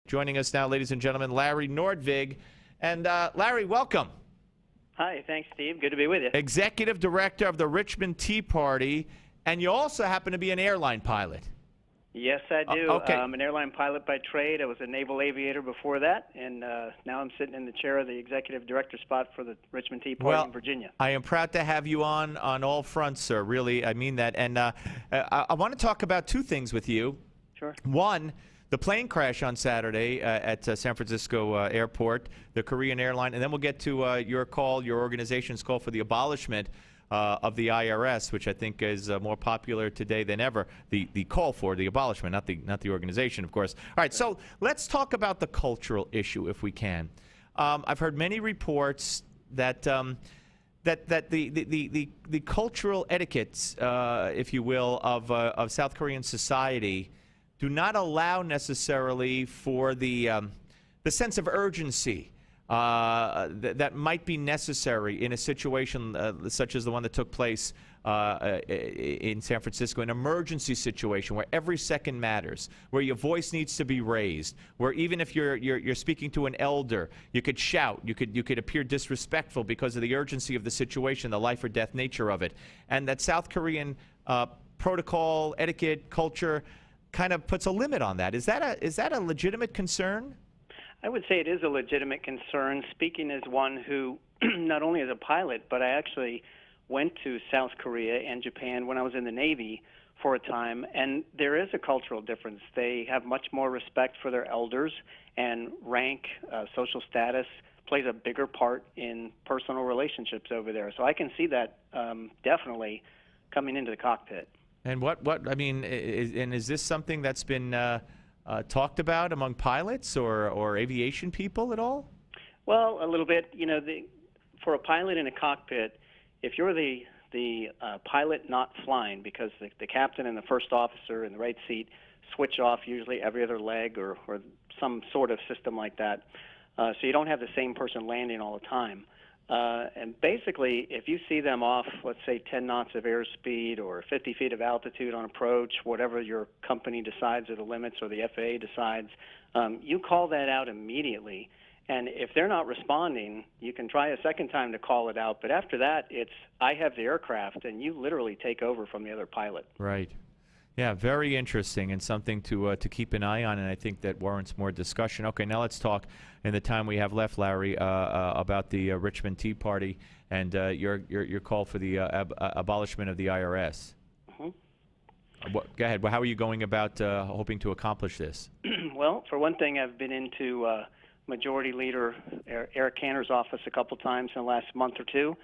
Joining us now, ladies and gentlemen, Larry Nordvig. And Larry, welcome. Hi, thanks, Steve. Good to be with you. Executive Director of the Richmond Tea Party, and you also happen to be an airline pilot. Yes, I do. Okay. I'm an airline pilot by trade. I was a naval aviator before that, and now I'm sitting in the chair of the executive director spot for the Richmond Tea Party in Virginia. I am proud to have you on all fronts, sir. Really, I mean that. And I want to talk about two things with you. Sure. One, the plane crash on Saturday at San Francisco Airport, the Korean airline, and then we'll get to your organization's call for the abolishment of the IRS, which I think is more popular today than ever. The call for the abolishment, not the organization, of course. All right, so let's talk about the cultural issue, if we can. I've heard many reports that the cultural etiquettes, if you will, of South Korean society do not allow necessarily for the sense of urgency that might be necessary in a situation such as the one that took place in San Francisco, an emergency situation where every second matters, where your voice needs to be raised, where even if you're speaking to an elder, you could shout, you could appear disrespectful because of the urgency of the situation, the life or death nature of it, and that South Korean protocol, etiquette, culture kind of puts a limit on that. Is that a legitimate concern? I would say it is a legitimate concern, speaking as one who not only as a pilot, but I actually went to South Korea and Japan when I was in the Navy for a time, and there is a cultural difference. They have much more respect for their elders, and rank, social status plays a bigger part in personal relationships over there. So I can see that definitely coming into the cockpit. And I mean, is this something that's been talked about among pilots or aviation people at all? Well, a little bit. You know, for a pilot in a cockpit, if you're the pilot not flying, because the captain and the first officer in the right seat switch off usually every other leg or some sort of system like that, so you don't have the same person landing all the time. And basically, if you see them off, let's say 10 knots of airspeed or 50 feet of altitude on approach, whatever your company decides are the limits or the FAA decides, you call that out immediately. And if they're not responding, you can try a second time to call it out. But after that, it's I have the aircraft, and you literally take over from the other pilot. Right. Yeah, very interesting and something to keep an eye on, and I think that warrants more discussion. Okay, now let's talk in the time we have left, Larry, about the Richmond Tea Party and your call for the abolishment of the IRS. Mm-hmm. Go ahead. Well, how are you going about hoping to accomplish this? Well, for one thing, I've been into Majority Leader Eric Cantor's office a couple times in the last month or two.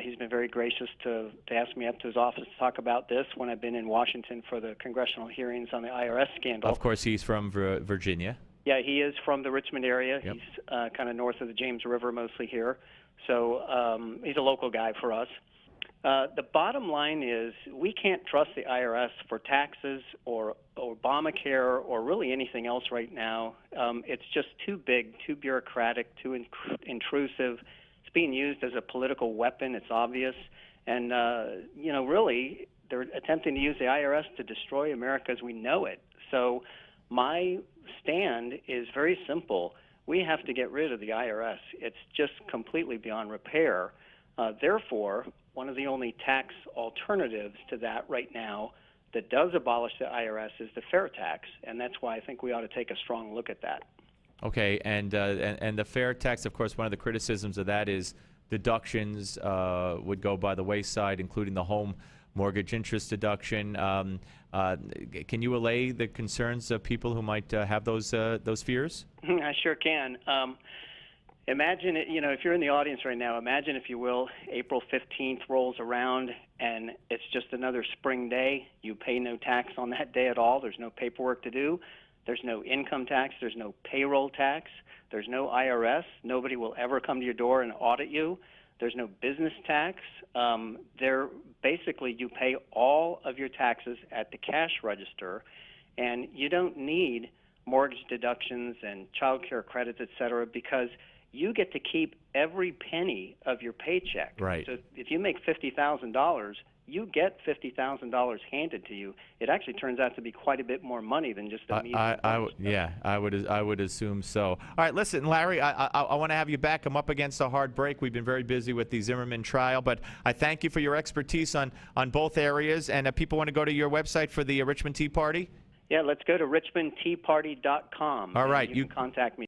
He's been very gracious to ask me up to his office to talk about this when I've been in Washington for the congressional hearings on the IRS scandal. Of course, he's from Virginia. Yeah, he is from the Richmond area. Yep. He's kind of north of the James River, mostly here. So he's a local guy for us. The bottom line is we can't trust the IRS for taxes or Obamacare or really anything else right now. It's just too big, too bureaucratic, too intrusive. Being used as a political weapon, it's obvious, and really they're attempting to use the IRS to destroy America as we know it. So my stand is very simple. We have to get rid of the IRS. It's just completely beyond repair. Therefore, one of the only tax alternatives to that right now that does abolish the IRS is the fair tax, and that's why I think we ought to take a strong look at that. Okay, and the fair tax, of course, one of the criticisms of that is deductions would go by the wayside, including the home mortgage interest deduction. Can you allay the concerns of people who might have those fears? I sure can. Imagine it, if you're in the audience right now, imagine, if you will, April 15th rolls around and it's just another spring day. You pay no tax on that day at all. There's no paperwork to do. There's no income tax. There's no payroll tax. There's no IRS. Nobody will ever come to your door and audit you. There's no business tax. Basically, you pay all of your taxes at the cash register, and you don't need mortgage deductions and child care credits, et cetera, because you get to keep every penny of your paycheck. Right. So if you make $50,000, you get $50,000 handed to you, it actually turns out to be quite a bit more money than just a measly I would assume so. All right, listen, Larry, I want to have you back. I'm up against a hard break. We've been very busy with the Zimmerman trial, but I thank you for your expertise on both areas. And if people want to go to your website for the Richmond Tea Party? Yeah, let's go to richmondteaparty.com. All right. You can contact me.